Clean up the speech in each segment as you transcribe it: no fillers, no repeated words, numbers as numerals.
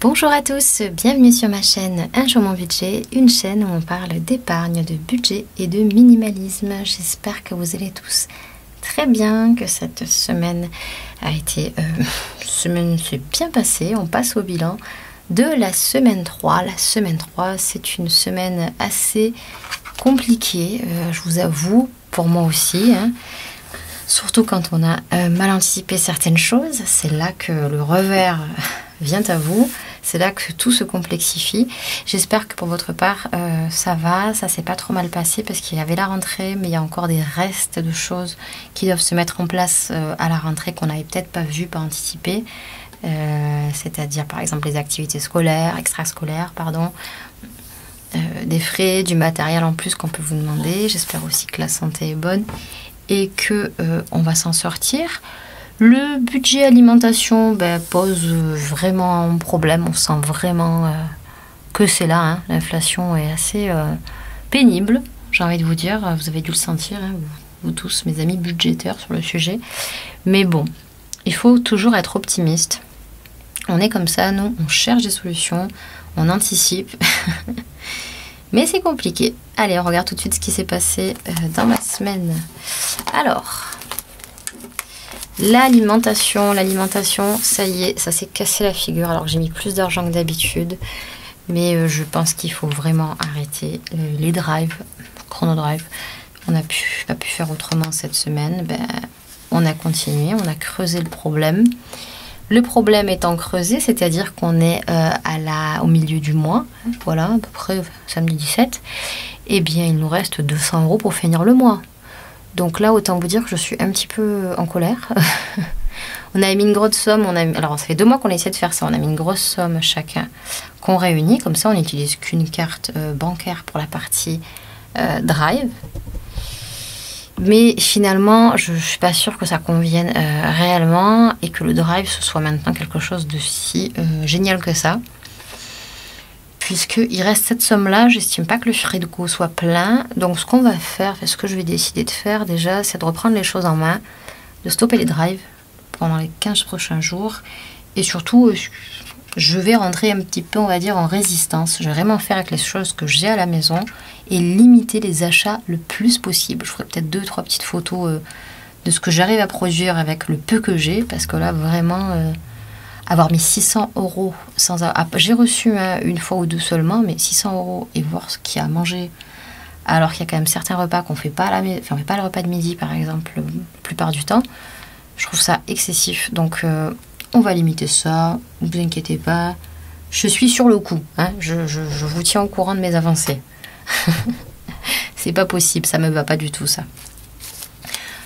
Bonjour à tous, bienvenue sur ma chaîne Un jour mon budget, une chaîne où on parle d'épargne, de budget et de minimalisme. J'espère que vous allez tous très bien, que cette semaine a été... semaine s'est bien passée. On passe au bilan de la semaine 3. La semaine 3, c'est une semaine assez compliquée, je vous avoue, pour moi aussi, hein. Surtout quand on a mal anticipé certaines choses, c'est là que le revers vient à vous, c'est là que tout se complexifie. J'espère que pour votre part, ça va, ça s'est pas trop mal passé parce qu'il y avait la rentrée, mais il y a encore des restes de choses qui doivent se mettre en place à la rentrée qu'on n'avait peut-être pas vu, pas anticipé. C'est-à-dire par exemple les activités scolaires, extrascolaires, pardon, des frais, du matériel en plus qu'on peut vous demander. J'espère aussi que la santé est bonne et que on va s'en sortir. Le budget alimentation pose vraiment un problème. On sent vraiment que c'est là, hein. L'inflation est assez pénible, j'ai envie de vous dire. Vous avez dû le sentir, hein, vous tous, mes amis budgétaires sur le sujet. Mais bon, il faut toujours être optimiste. On est comme ça, nous, on cherche des solutions, on anticipe. Mais c'est compliqué. Allez, on regarde tout de suite ce qui s'est passé dans ma semaine. Alors, l'alimentation, ça y est, ça s'est cassé la figure. Alors, j'ai mis plus d'argent que d'habitude. Mais je pense qu'il faut vraiment arrêter les drives, chrono drive. On n'a pas pu faire autrement cette semaine. On a continué, on a creusé le problème. Le problème étant creusé, c'est-à-dire qu'on est au milieu du mois, voilà, à peu près samedi 17, eh bien il nous reste 200 € pour finir le mois. Donc là, autant vous dire que je suis un petit peu en colère. On avait mis une grosse somme, alors ça fait 2 mois qu'on essaie de faire ça, on a mis une grosse somme chacun qu'on réunit, comme ça on n'utilise qu'une carte bancaire pour la partie drive. Mais finalement, je ne suis pas sûre que ça convienne réellement et que le drive ce soit maintenant quelque chose de si génial que ça. Puisqu'il reste cette somme-là, j'estime pas que le frigo soit plein. Donc ce qu'on va faire, ce que je vais décider de faire déjà, c'est de reprendre les choses en main, de stopper les drives pendant les 15 prochains jours. Et surtout, je vais rentrer un petit peu, on va dire, en résistance. Je vais vraiment faire avec les choses que j'ai à la maison et limiter les achats le plus possible. Je ferai peut-être 2-3 petites photos de ce que j'arrive à produire avec le peu que j'ai, parce que là, vraiment, avoir mis 600 € sans... j'ai reçu une fois ou deux seulement, mais 600 € et voir ce qu'il y a à manger, alors qu'il y a quand même certains repas qu'on fait pas à la maison, enfin, on fait pas le repas de midi, par exemple, la plupart du temps. Je trouve ça excessif. Donc, on va limiter ça, ne vous inquiétez pas. Je suis sur le coup, hein. Je vous tiens au courant de mes avancées. C'est pas possible, ça me va pas du tout ça.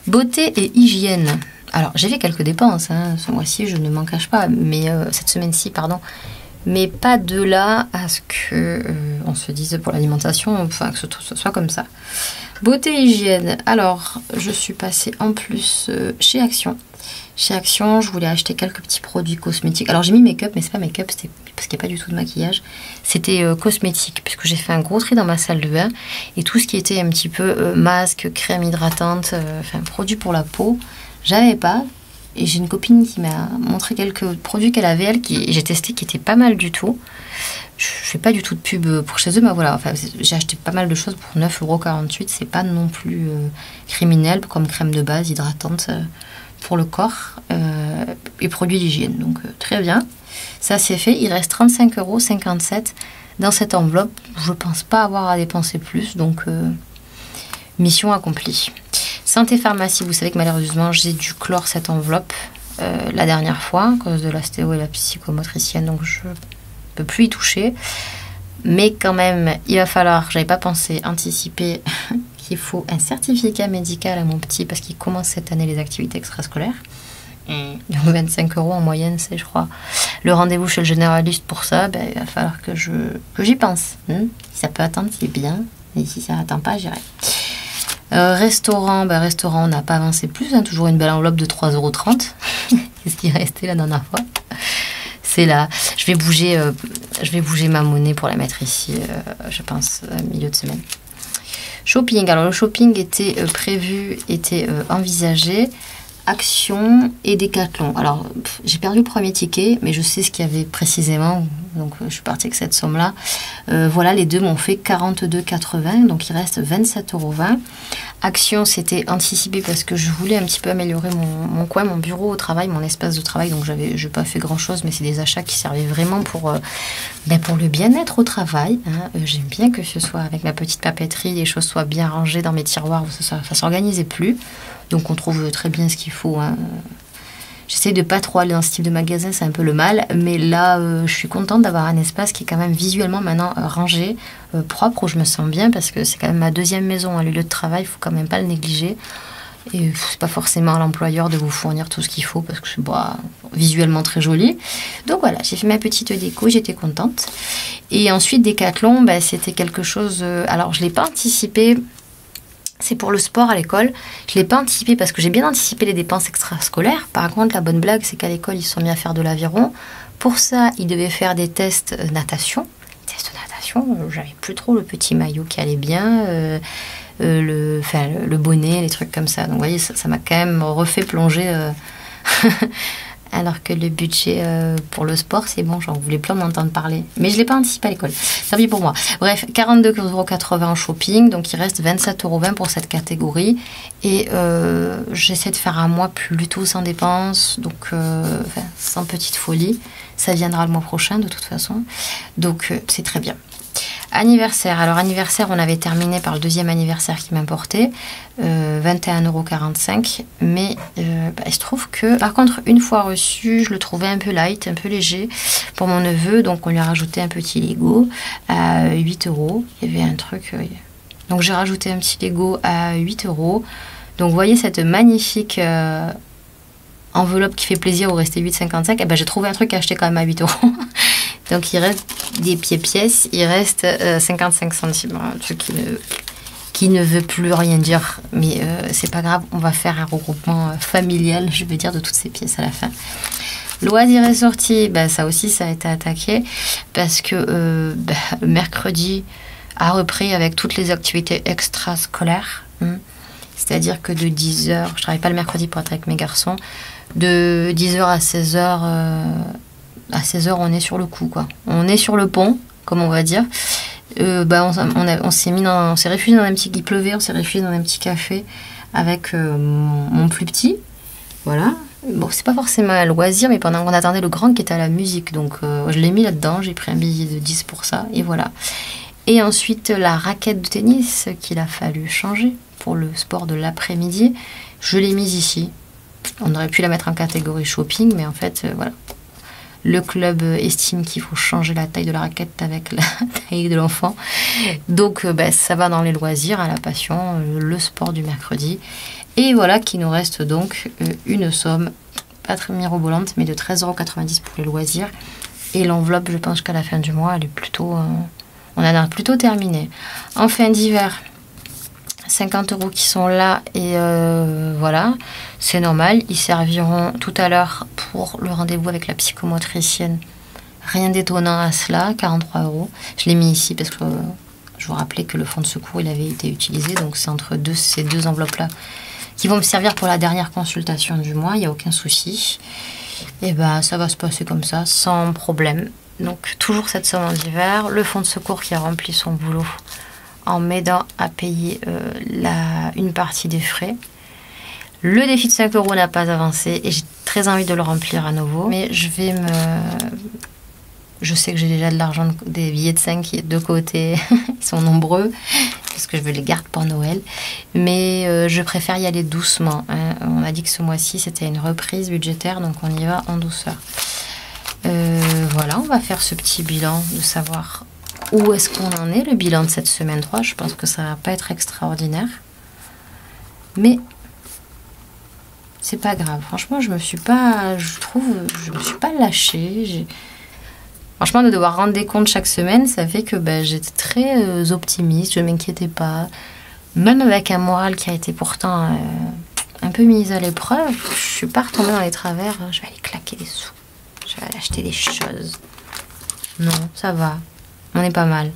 Beauté et hygiène. Alors j'ai fait quelques dépenses, hein. Ce mois-ci je ne m'en cache pas, mais cette semaine-ci pardon. Mais pas de là à ce que on se dise pour l'alimentation, enfin que ce soit comme ça. Beauté et hygiène. Alors je suis passée en plus chez Action. Chez Action, je voulais acheter quelques petits produits cosmétiques. Alors j'ai mis make-up, mais c'est pas make-up, c'était parce qu'il n'y a pas du tout de maquillage. C'était cosmétique, puisque j'ai fait un gros tri dans ma salle de bain. Et tout ce qui était un petit peu masque, crème hydratante, enfin produits pour la peau, j'avais pas. Et j'ai une copine qui m'a montré quelques produits qu'elle avait, elle, j'ai testé, qui étaient pas mal du tout. Je fais pas du tout de pub pour chez eux, mais voilà, enfin, j'ai acheté pas mal de choses pour 9,48 €. C'est pas non plus criminel, comme crème de base hydratante pour le corps et produits d'hygiène. Donc très bien, ça c'est fait. Il reste 35,57 € dans cette enveloppe. Je pense pas avoir à dépenser plus, donc mission accomplie. Santé pharmacie, vous savez que malheureusement j'ai dû clore cette enveloppe la dernière fois à cause de l'ostéo et la psychomotricienne, donc je peux plus y toucher. Mais quand même, il va falloir, j'avais pas pensé, anticiper qu'il faut un certificat médical à mon petit parce qu'il commence cette année les activités extrascolaires. Donc 25 € en moyenne, c'est je crois le rendez-vous chez le généraliste pour ça. Il va falloir que j'y pense. Si ça peut attendre, c'est bien. Et si ça n'attend pas, j'irai. Restaurant, restaurant, on n'a pas avancé plus. Toujours une belle enveloppe de 3,30 €. C'est ce qui est resté la dernière fois. C'est là. Je vais bouger ma monnaie pour la mettre ici, je pense, milieu de semaine. Shopping. Alors, le shopping était prévu, était envisagé. Action et Décathlon. Alors, j'ai perdu le premier ticket, mais je sais ce qu'il y avait précisément. Donc je suis partie avec cette somme-là. Voilà, les deux m'ont fait 42,80, donc il reste 27,20 €. Action, c'était anticipé parce que je voulais un petit peu améliorer mon coin, mon bureau au travail, mon espace de travail. Donc je n'ai pas fait grand-chose, mais c'est des achats qui servaient vraiment pour le bien-être au travail. Hein. J'aime bien que ce soit avec ma petite papeterie, les choses soient bien rangées dans mes tiroirs, ça s'organisait plus. Donc on trouve très bien ce qu'il faut. Hein. J'essaie de pas trop aller dans ce type de magasin, c'est un peu le mal. Mais là, je suis contente d'avoir un espace qui est quand même visuellement maintenant rangé, propre, où je me sens bien, parce que c'est quand même ma deuxième maison, hein, le lieu de travail, il faut quand même pas le négliger. Et c'est pas forcément à l'employeur de vous fournir tout ce qu'il faut, parce que c'est visuellement très joli. Donc voilà, j'ai fait ma petite déco, j'étais contente. Et ensuite, Decathlon, c'était quelque chose... alors, je l'ai pas anticipé... C'est pour le sport à l'école. Je ne l'ai pas anticipé parce que j'ai bien anticipé les dépenses extrascolaires. Par contre, la bonne blague, c'est qu'à l'école, ils se sont mis à faire de l'aviron. Pour ça, ils devaient faire des tests natation. Tests de natation, j'avais plus trop le petit maillot qui allait bien, le bonnet, les trucs comme ça. Donc, vous voyez, ça m'a quand même refait plonger. Alors que le budget pour le sport, c'est bon, j'en voulais plein d'entendre parler. Mais je ne l'ai pas anticipé à l'école. Ça vient pour moi. Bref, 42,80 € en shopping. Donc, il reste 27,20 € pour cette catégorie. Et j'essaie de faire un mois plutôt sans dépenses. Donc, sans petite folie. Ça viendra le mois prochain, de toute façon. Donc, c'est très bien. Anniversaire. Alors, anniversaire, on avait terminé par le deuxième anniversaire qui m'importait. 21,45 €. Mais il se trouve que, par contre, une fois reçu, je le trouvais un peu light, un peu léger pour mon neveu. Donc, on lui a rajouté un petit Lego à 8 €. Il y avait un truc... Donc, j'ai rajouté un petit Lego à 8 €. Donc, vous voyez cette magnifique... enveloppe qui fait plaisir où restait 8,55 €. Et ben j'ai trouvé un truc à acheter quand même à 8 €. Donc il reste des pièces, il reste 55 centimes. Un truc qui ne veut plus rien dire. Mais c'est pas grave, on va faire un regroupement familial, je veux dire, de toutes ces pièces à la fin. Loisirs et sorties, ça aussi ça a été attaqué parce que mercredi a repris avec toutes les activités extrascolaires. C'est-à-dire que de 10h, je travaille pas le mercredi pour être avec mes garçons, de 10h à 16h, à 16h on est sur le coup, quoi. On est sur le pont, comme on va dire. On s'est réfugié dans un petit... Il pleuvait, on s'est réfugié dans un petit café avec mon plus petit. Voilà. Bon, c'est pas forcément un loisir, mais pendant qu'on attendait le grand qui était à la musique, donc je l'ai mis là-dedans, j'ai pris un billet de 10 pour ça, et voilà. Et ensuite, la raquette de tennis qu'il a fallu changer pour le sport de l'après-midi, je l'ai mise ici. On aurait pu la mettre en catégorie shopping, mais en fait, voilà. Le club estime qu'il faut changer la taille de la raquette avec la taille de l'enfant. Donc, ça va dans les loisirs, à la passion, le sport du mercredi. Et voilà qu'il nous reste donc une somme, pas très mirobolante, mais de 13,90 € pour les loisirs. Et l'enveloppe, je pense qu'à la fin du mois, elle est plutôt... on en a plutôt terminé. En fin d'hiver, 50 € qui sont là et voilà, c'est normal. Ils serviront tout à l'heure pour le rendez-vous avec la psychomotricienne. Rien d'étonnant à cela, 43 €. Je l'ai mis ici parce que je vous rappelais que le fonds de secours il avait été utilisé, donc c'est entre ces deux enveloppes-là qui vont me servir pour la dernière consultation du mois. Il n'y a aucun souci. Et ça va se passer comme ça, sans problème. Donc toujours cette somme en hiver, le fonds de secours qui a rempli son boulot en m'aidant à payer une partie des frais. Le défi de 5 € n'a pas avancé et j'ai très envie de le remplir à nouveau. Mais je sais que j'ai déjà de l'argent, des billets de 5 de côté, ils sont nombreux, parce que je veux les garder pour Noël. Mais je préfère y aller doucement. Hein. On a dit que ce mois-ci, c'était une reprise budgétaire, donc on y va en douceur. Voilà, on va faire ce petit bilan de savoir où est-ce qu'on en est, le bilan de cette semaine 3. Je pense que ça va pas être extraordinaire. Mais c'est pas grave. Franchement, je me suis pas lâchée. Franchement, de devoir rendre des comptes chaque semaine, ça fait que j'étais très optimiste, je ne m'inquiétais pas. Même avec un moral qui a été pourtant un peu mis à l'épreuve, je ne suis pas retombée dans les travers. Je vais aller claquer des sous. Je vais aller acheter des choses. Non, ça va. On est pas mal.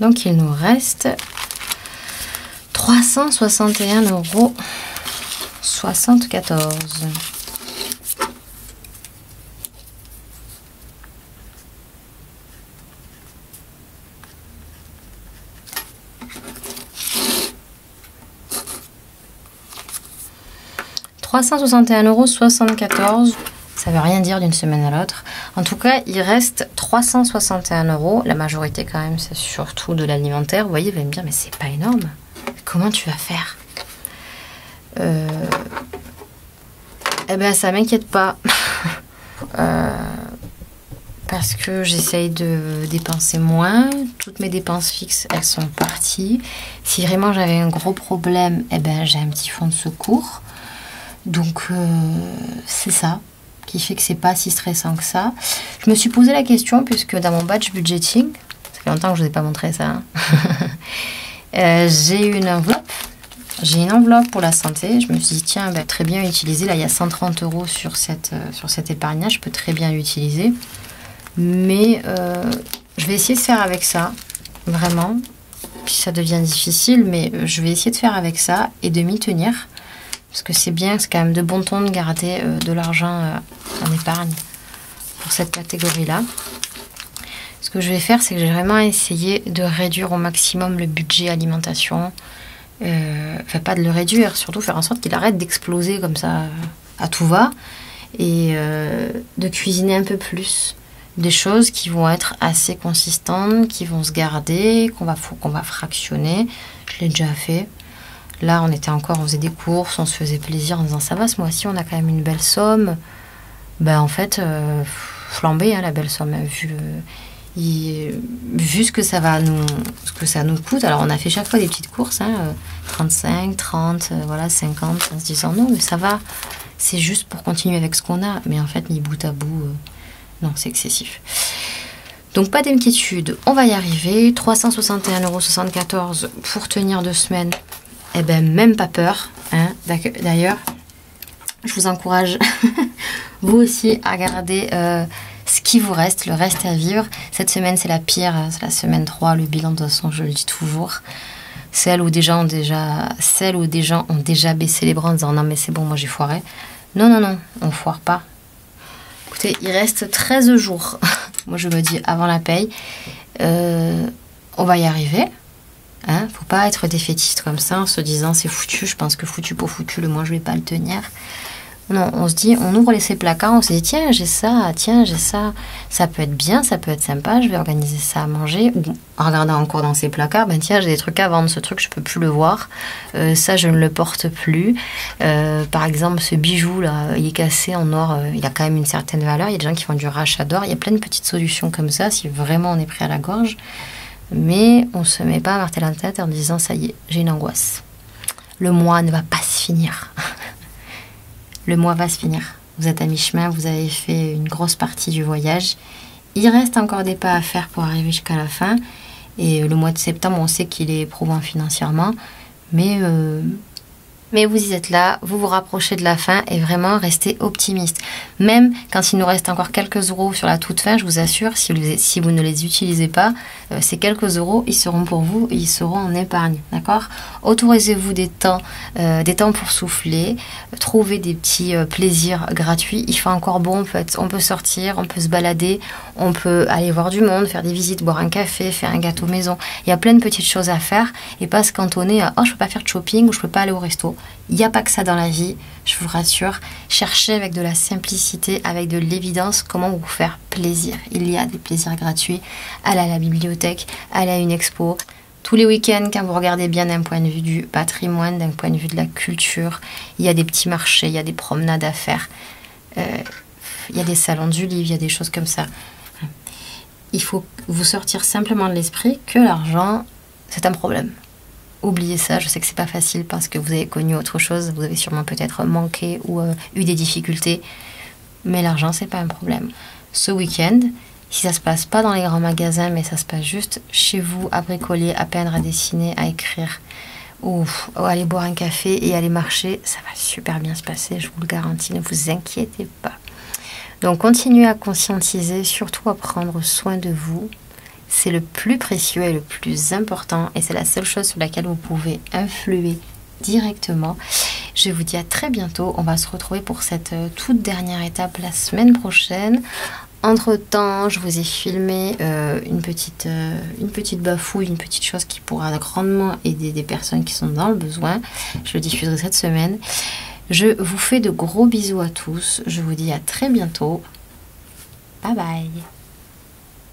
Donc il nous reste 361,74 €. €361,74 €. Ça veut rien dire d'une semaine à l'autre. En tout cas, il reste 361 €. La majorité quand même, c'est surtout de l'alimentaire. Vous voyez, vous allez me dire, mais c'est pas énorme. Comment tu vas faire? Eh ben, ça m'inquiète pas. Parce que j'essaye de dépenser moins. Toutes mes dépenses fixes, elles sont parties. Si vraiment j'avais un gros problème, eh ben, j'ai un petit fonds de secours. Donc, c'est ça qui fait que c'est pas si stressant que ça. Je me suis posé la question, puisque dans mon batch budgeting, ça fait longtemps que je vous ai pas montré ça, hein, j'ai une enveloppe. J'ai une enveloppe pour la santé. Je me suis dit, tiens, ben, très bien utilisé. Là, il y a 130 € sur cette épargne-là. Je peux très bien l'utiliser. Mais je vais essayer de faire avec ça, vraiment. Puis ça devient difficile, mais je vais essayer de faire avec ça et de m'y tenir. Parce que c'est bien, c'est quand même de bon ton de garder de l'argent en épargne pour cette catégorie-là. Ce que je vais faire, c'est que je vais vraiment essayer de réduire au maximum le budget alimentation. Enfin, pas de le réduire, surtout faire en sorte qu'il arrête d'exploser comme ça à tout va. Et de cuisiner un peu plus. Des choses qui vont être assez consistantes, qui vont se garder, qu'on va fractionner. Je l'ai déjà fait. Là, on faisait des courses, on se faisait plaisir en disant ça va, ce mois-ci, on a quand même une belle somme. Ben, en fait, flambé, hein, la belle somme, vu ce que ça nous coûte. Alors, on a fait chaque fois des petites courses, hein, 35, 30, voilà, 50, en se disant non, mais ça va, c'est juste pour continuer avec ce qu'on a. Mais en fait, mis bout à bout, non, c'est excessif. Donc, pas d'inquiétude, on va y arriver. 361,74 € pour tenir 2 semaines. Eh ben, même pas peur, hein. D'ailleurs, je vous encourage, vous aussi, à garder ce qui vous reste, le reste à vivre. Cette semaine, c'est la pire, c'est la semaine 3, le bilan, de toute façon, je le dis toujours. Celle où des gens ont déjà baissé les bras en disant non, mais c'est bon, moi j'ai foiré. Non, on foire pas. Écoutez, il reste 13 jours. Moi, je me dis avant la paye, on va y arriver. Hein, faut pas être défaitiste comme ça en se disant c'est foutu, je pense que foutu pour foutu, le mois je vais pas le tenir. Non, on se dit, on ouvre ces placards, on se dit tiens j'ai ça, ça peut être bien, ça peut être sympa, je vais organiser ça à manger. Ou en regardant encore dans ces placards, ben tiens j'ai des trucs à vendre, ce truc je peux plus le voir, ça je ne le porte plus. Par exemple ce bijou là, il est cassé en or, il a quand même une certaine valeur, il y a des gens qui font du rachat d'or, il y a plein de petites solutions comme ça si vraiment on est pris à la gorge. Mais on ne se met pas à marteler la tête en disant ça y est, j'ai une angoisse. Le mois ne va pas se finir. Le mois va se finir. Vous êtes à mi-chemin, vous avez fait une grosse partie du voyage. Il reste encore des pas à faire pour arriver jusqu'à la fin. Et le mois de septembre, on sait qu'il est éprouvant financièrement. Mais vous y êtes là, vous vous rapprochez de la fin et vraiment restez optimiste. Même quand il nous reste encore quelques euros sur la toute fin, je vous assure, si vous ne les utilisez pas, ces quelques euros, ils seront pour vous, ils seront en épargne, d'accord? Autorisez-vous des temps pour souffler, trouvez des petits plaisirs gratuits. Il fait encore bon, on peut sortir, on peut se balader, on peut aller voir du monde, faire des visites, boire un café, faire un gâteau maison. Il y a plein de petites choses à faire et pas se cantonner à « oh, je peux pas faire de shopping » ou « je peux pas aller au resto ». Il n'y a pas que ça dans la vie, je vous rassure. Cherchez avec de la simplicité, avec de l'évidence, comment vous faire plaisir. Il y a des plaisirs gratuits. Aller à la bibliothèque, aller à une expo. Tous les week-ends, quand vous regardez bien d'un point de vue du patrimoine, d'un point de vue de la culture, il y a des petits marchés, il y a des promenades à faire. Il y a des salons du livre, il y a des choses comme ça. Il faut vous sortir simplement de l'esprit que l'argent, c'est un problème. Oubliez ça, je sais que c'est pas facile parce que vous avez connu autre chose, vous avez sûrement peut-être manqué ou eu des difficultés, mais l'argent c'est pas un problème. Ce week-end, si ça se passe pas dans les grands magasins, mais ça se passe juste chez vous, à bricoler, à peindre, à dessiner, à écrire, ou aller boire un café et aller marcher, ça va super bien se passer, je vous le garantis, ne vous inquiétez pas. Donc continuez à conscientiser, surtout à prendre soin de vous. C'est le plus précieux et le plus important et c'est la seule chose sur laquelle vous pouvez influer directement. Je vous dis à très bientôt. On va se retrouver pour cette toute dernière étape la semaine prochaine. Entre temps, je vous ai filmé une petite bafouille, une petite chose qui pourra grandement aider des personnes qui sont dans le besoin. Je le diffuserai cette semaine. Je vous fais de gros bisous à tous. Je vous dis à très bientôt. Bye bye.